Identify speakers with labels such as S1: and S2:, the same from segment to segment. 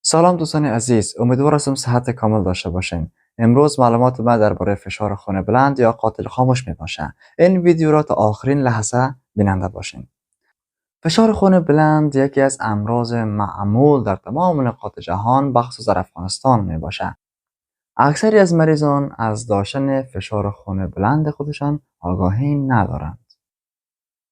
S1: سلام دوستان عزیز، امیدوارم صحت کامل داشته باشین. امروز معلومات ما درباره فشار خون بلند یا قاتل خاموش می باشه. این ویدیو را تا آخرین لحظه بیننده باشین. فشار خون بلند یکی از امراض معمول در تمام نقاط جهان بخصوص در افغانستان می باشه. اکثری از مریضان از داشتن فشار خون بلند خودشان آگاهی ندارند.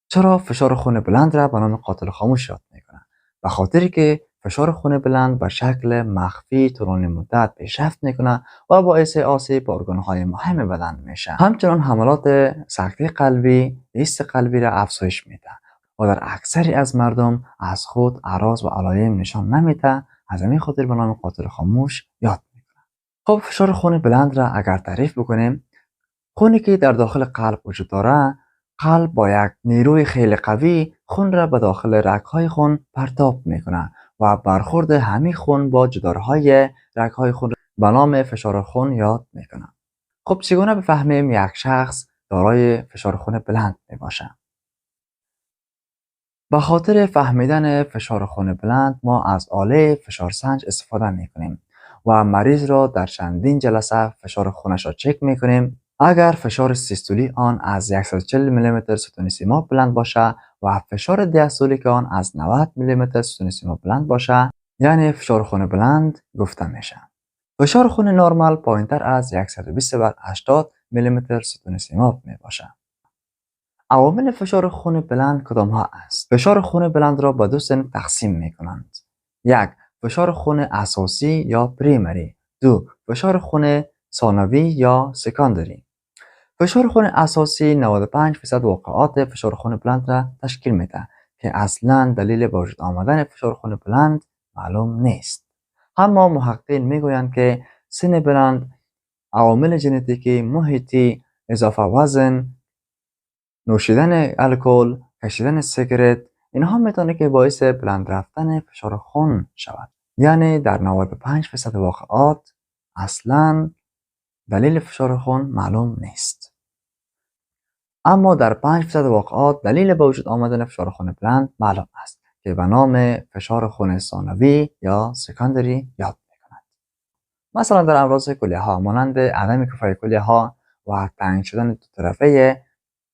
S1: چرا فشار خون بلند را به نام قاتل خاموش یاد میکنند؟ به خاطری که فشار خون بلند به شکل مخفی طولانی مدت پیشرفت میکنه و باعث آسیب به ارگانهای مهم بدن میشه. همچنان حملات سکته قلبی، ایست قلبی را افزایش میده و در اکثری از مردم از خود اعراض و علائم نشان نمیده. از همین خاطر به نام قاتل خاموش یاد میکنه. خب فشار خون بلند را اگر تعریف بکنیم، خونی که در داخل قلب وجود داره، قلب با یک نیروی خیلی قوی خون را به داخل رگ‌های خون پرتاب میکنه و برخورد همین خون با جدارهای رگ‌های خون را به نام فشار خون یاد میکنه. خب چگونه بفهمیم یک شخص دارای فشار خون بلند میباشه؟ به خاطر فهمیدن فشار خون بلند ما از آله فشار سنج استفاده میکنیم و مریض را در چندین جلسه فشار خونش را چک میکنیم. اگر فشار سیستولی آن از 140 میلیمتر ستون سیماب بلند باشه و فشار دیاستولیک آن از 90 میلیمتر ستون سیماب بلند باشه، یعنی فشار خون بلند گفته میشه. فشار خون نرمال پایینتر از 120 بر 80 میلیمتر ستون سیماب می باشه. عوامل فشار خون بلند کدام ها است؟ فشار خون بلند را به دو سن تقسیم می کنند. یک، فشار خون اساسی یا پریمری. دو، فشار خون ثانوی یا سکاندری. فشار خون اساسی 95% واقعات فشار خون بلند را تشکیل میده که اصلا دلیل به وجود آمدن فشار خون بلند معلوم نیست. اما محققین میگویند که سن بلند، عوامل ژنتیکی، محیطی، اضافه وزن، نوشیدن الکل، کشیدن سیگارت، اینها میتونه که باعث بلند رفتن فشار خون شود. یعنی در 95% واقعات اصلا دلیل فشار خون معلوم نیست. اما در 5% واقعات دلیل به وجود آمدن فشار خون بلند معلوم است که به نام فشار خون ثانوی یا سکاندری یاد میکند. مثلا در امراض کلیه ها مانند عدم کفایی کلیه ها و تنگ شدن دو طرفه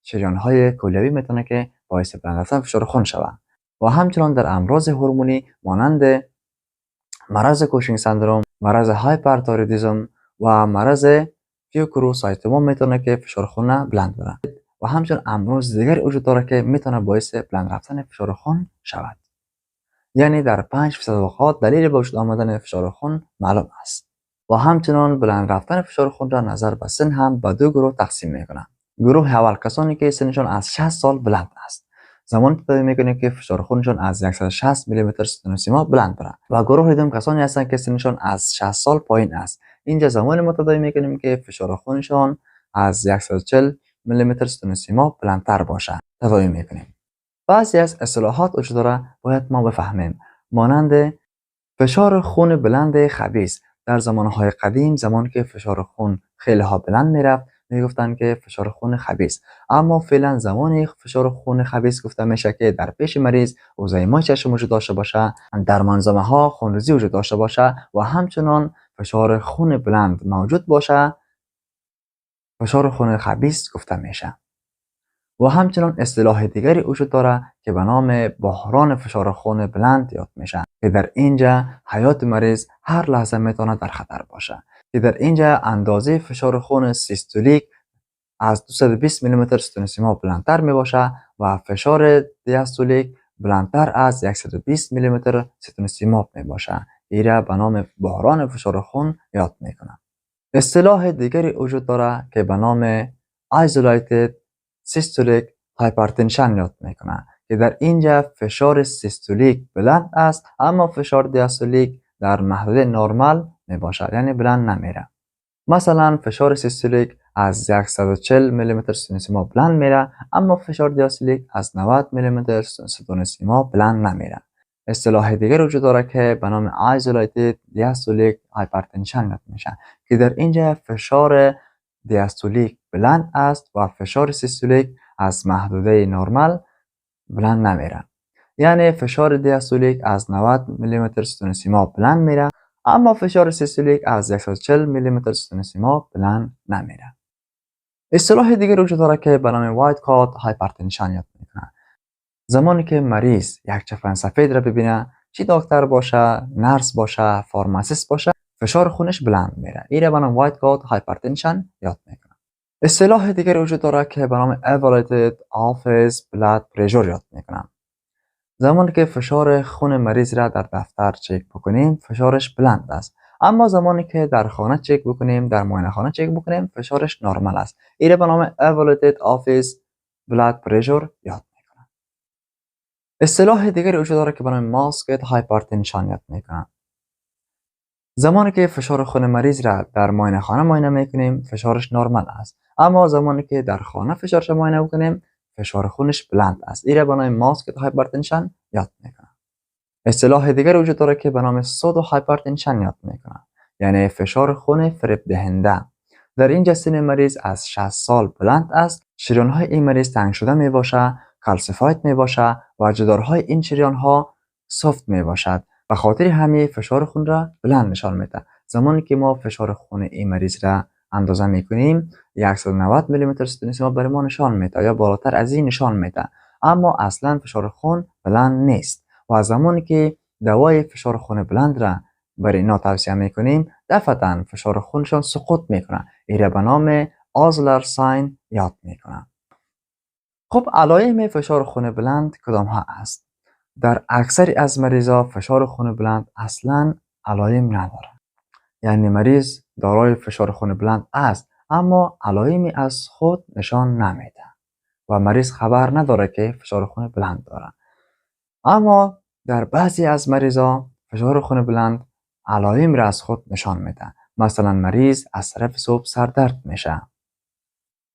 S1: شریان های کلیوی میتونه که باعث بلند رفتن فشار خون شود و همچنان در امراض هورمونی مانند مرض کوشینگ سندروم، مرض هایپرتایرویدism و مرض فیوکروسایتوما میتونه که فشار خون بلند بره و همچنین امراض دیگر وجود داره که میتونه باعث بلند رفتن فشار خون شود. یعنی در 5% واقعات دلیل به وجود آمدن فشار خون معلوم است. و همچنان بلند رفتن فشار خون را نظر به سن هم به دو گروه تقسیم میکنند. گروه اول کسانی که سنشان از 60 سال بلند است، زمانی تداوی میکنه که فشار خونشان از 160 میلیمتر ستون سیماب بلند بره. و گروه دوم کسانی هستند که سنشان از 60 سال پایین است. اینجا زمانی ما تداوی میکنیم که فشار خونشان از 140 میلیمتر ستون سیماب بلندتر باشه. تداوی میکنیم. بعضی از اصطلاحات وجود داره باید ما بفهمیم، مانند فشار خون بلند خبیث. در زمانهای قدیم زمانی که فشار خون خیلی ها بلند میرفت میگفتن که فشار خون خبیث، اما فعلا زمانی فشار خون خبیث گفته میشه که در پیش مریض اوزیمای چشم وجود داشته باشه، در منظمه ها خونریزی وجود داشته باشه و همچنان فشار خون بلند موجود باشه، فشار خون خبیث گفته میشه. و همچنان اصطلاح دیگری وجود داره که به نام بحران فشار خون بلند یاد میشه که در اینجا حیات مریض هر لحظه میتونه در خطر باشه، که در اینجا اندازه فشار خون سیستولیک از 220 میلیمتر ستون سیماب بلندتر می باشه و فشار دیاستولیک بلندتر از 120 میلیمتر ستون سیماب می باشه. ایره به نام بحران فشار خون یاد میکنه. اصطلاح دیگری وجود داره که به نام isolated systolic hypertension یاد میکنه که در اینجا فشار سیستولیک بلند است اما فشار دیاستولیک در محدوده نرمال می باشه، یعنی بلند نمیره. مثلا فشار سیستولیک از 140 میلیمتر ستون سیماب بلند میره اما فشار دیاستولیک از 90 میلیمتر ستون سیماب بلند نمیره. اصطلاح دیگر وجود داره که به نام isolated diastolic hypertension یاد میشه که در اینجا فشار دیاستولیک بلند است و فشار سیستولیک از محدوده نرمال بلند نمیره. یعنی فشار دیاستولیک از 90 میلیمتر ستون سیما بلند میره، اما فشار سیستولیک از 140 میلیمتر ستون سیما بلند نمیره. اصطلاح دیگر وجود داره که به نام وایت کات هایپرتنشن یاد میکنه. زمانی که مریض یک چفن سفید را ببینه، چی دکتر باشه، نرس باشه، فارماسیست باشه، فشار خونش بلند میره. این به نام وایت کات هایپرتنشن یاد میکنه. اصطلاح دیگر وجود داره که به نام elevated office blood pressure یاد میکنه. زمانی که فشار خون مریض را در دفتر چک بکنیم، فشارش بلند است. اما زمانی که در خانه چک بکنیم، در معاینه خانه چک بکنیم، فشارش نرمال است. این به نام elevated office blood pressure یاد میکنه. اصطلاح دیگری وجود داره که به نام masked hypertension یاد میکنه. زمانی که فشار خون مریض را در معاینه خانه معاینه میکنیم، فشارش نرمال است. اما زمانی که در خانه فشارش معاینه بکنیم، فشار خونش بلند است. این به نام ماسکد هایپرتنشن یاد میکنه. اصطلاح دیگر وجود داره که به نام سودو هایپرتنشن یاد میکنه، یعنی فشار خون فریب دهنده. در این سن مریض از 60 سال بلند است. شریان های این مریض تنگ شده می باشه، کالسیفاید می باشه و جدارهای این شریان ها سفت می باشد. به خاطر همین فشار خون را بلند نشان میده. زمانی که ما فشار خون این مریض را اندازه میکنیم، 190 میلیمتر ستون سیما برای ما نشان میده یا بالاتر از این نشان میده، اما اصلا فشار خون بلند نیست. و زمانی که دوای فشار خون بلند را برای اینا توصیه میکنیم، دفعتا فشار خونشان سقوط میکنه. این به نام آزلر ساین یاد میکنه. خب علائم فشار خون بلند کدام ها است؟ در اکثر از مریضا فشار خون بلند اصلا علائم نداره. یعنی مریض دارای فشار خون بلند است، اما علائمی از خود نشان نمیده و مریض خبر نداره که فشار خون بلند داره. اما در بعضی از مریضا فشار خون بلند علائم را از خود نشان میده. مثلا مریض از طرف صبح سردرد میشه،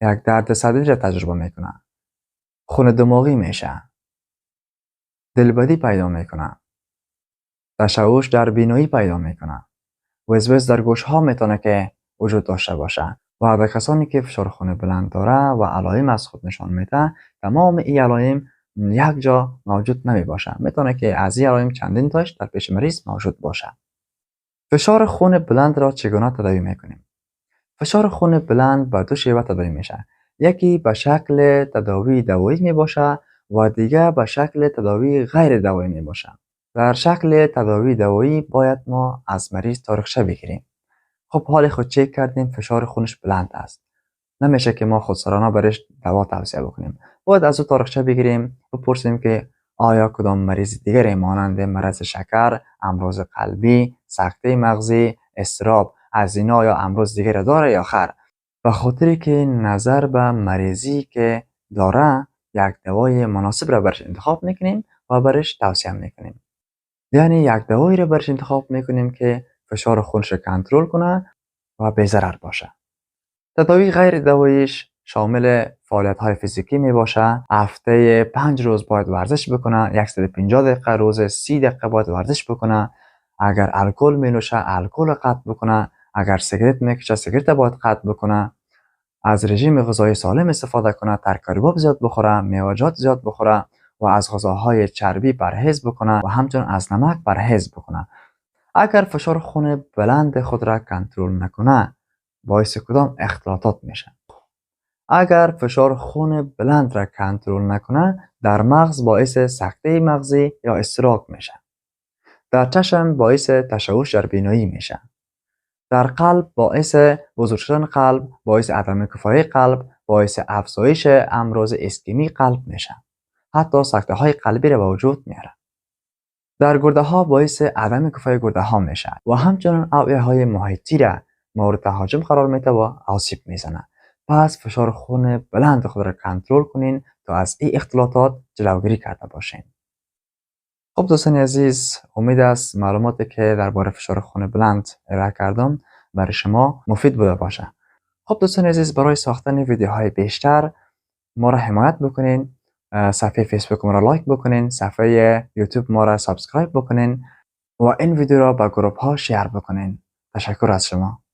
S1: یک درد صدری را تجربه میکنه، خون دماغی میشه، دلبدی پیدا میکنه، تشوش در بینایی پیدا میکنه، وزوز در گوش ها میتونه که وجود داشته باشه. و به کسانی که فشار خون بلند داره و علائم از خود نشان میده، تمام این علائم یک جا موجود نمی باشه. میتونه که از این علائم چندین تاش در پیش مریض موجود باشه. فشار خون بلند را چگونه تداوی میکنیم؟ فشار خون بلند به دو شیوه تداوی میشه. یکی به شکل تداوی دوایی می باشه و دیگه به شکل تداوی غیر دوایی می باشه. در شکل تداوی دوایی باید ما از مریض تاریخچه بگیریم. خب حال خود چک کردیم، فشار خونش بلند است. نمیشه که ما خودسرانه برش دوا توصیه بکنیم. باید از او تاریخچه بگیریم، بپرسیم که آیا کدام مریض دیگری مانند مرض شکر، امراض قلبی، سکته مغزی، اضطراب از اینا یا امراض دیگری داره یا خیر. به خاطر که نظر به مریضی که داره یک دوای مناسب را برش انتخاب میکنیم و برش توصیه میکنیم. یعنی یک دوایی را برش انتخاب میکنیم که فشار خونش را کنترل کنه و بی ضرر باشه. تداوی غیر دواییش شامل فعالیت های فیزیکی می باشه. هفته 5 روز باید ورزش بکنه، 150 دقیقه روز 30 دقیقه باید ورزش بکنه. اگر الکل می نوشه الکل قطع بکنه، اگر سیگرت میکشه سیگرت باید قطع بکنه. از رژیم غذایی سالم استفاده کنه، ترک‌کباب زیاد بخوره، میوه‌جات زیاد بخوره و از غذاهای چربی پرهیز بکنه و همچنین از نمک پرهیز بکنه. اگر فشار خون بلند خود را کنترل نکنه، باعث کدام اختلالات میشه؟ اگر فشار خون بلند را کنترل نکنه، در مغز باعث سکته مغزی یا استروک میشه. در چشم باعث تشوش در بینایی میشه. در قلب باعث بزرگ شدن قلب، باعث عدم کفایی قلب، باعث افزایش امراض اسکمی قلب میشه. حتی سکته های قلبی را به وجود میاره. در گرده ها باعث عدم کفایی گرده ها میشه و همچنین اوعیه های محیطی را مورد تهاجم قرار میده و آسیب میزنه. پس فشار خون بلند خود را کنترل کنین تا از این اختلالات جلوگیری کرده باشین. خب دوستان عزیز، امید است معلوماتی که درباره فشار خون بلند ارائه کردم برای شما مفید بوده باشه. خب دوستان عزیز، برای ساختن ویدیوهای بیشتر ما را حمایت بکنین، صفحه فیسبوک ما را لایک بکنین، صفحه یوتیوب ما را سابسکرایب بکنین و این ویدیو را به گروه ها شیر بکنین. تشکر از شما.